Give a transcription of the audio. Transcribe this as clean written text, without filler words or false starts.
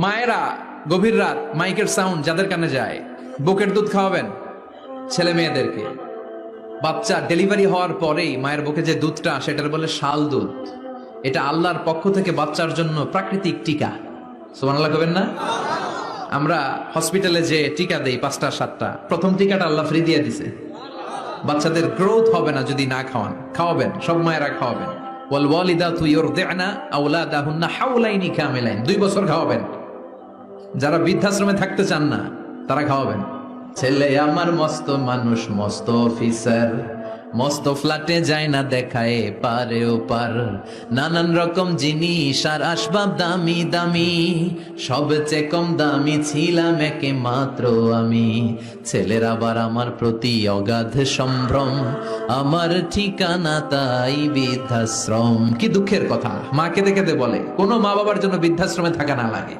মায়েরা গভীর রাত মাইকের সাউন্ড যাদের কানে যায়, বুকের দুধ খাওয়াবেন ছেলে মেয়েদেরকে। বাচ্চা ডেলিভারি হওয়ার পরেই মায়ের বুকে যে দুধটা আসে এটার বলে শাল দুধ। এটা আল্লাহর পক্ষ থেকে বাচ্চার জন্য প্রাকৃতিক টিকা। সুবহানাল্লাহ কবেন না? আমরা হসপিটালে যে টিকা দেই 5টা 7টা, প্রথম টিকাটা আল্লাহ ফ্রি দিয়ে দিছে। বাচ্চাদের গ্রোথ হবে না যদি না খাওয়ান। খাওয়াবেন, সব মায়েরা খাওয়াবেন। ওয়াল ওয়ালিদাতু ইউরদি'না আওলাদাহুন্না হাওলাইনি কামিলাইন, 2 বছর খাওয়াবেন। যারা বৃদ্ধাশ্রমে থাকতে চান না তারা খাওয়াবেন। ছেলে আমার মস্ত মানুষ, মস্ত অফিসার, মস্ত ফ্ল্যাটে যায় না দেখায় পারে ও পার, নানান রকম জিনিস আর আসবাব দামি দামি, সবচেয়ে কম দামি ছিলাম একে মাত্র আমি। ছেলের আবার আমার প্রতি অগাধ সম্ভ্রম, আমার ঠিকানা তাই বৃদ্ধাশ্রম। কি দুঃখের কথা, মা কেঁদে কেঁদে বলে কোনো মা বাবার জন্য বৃদ্ধাশ্রমে থাকা না লাগে।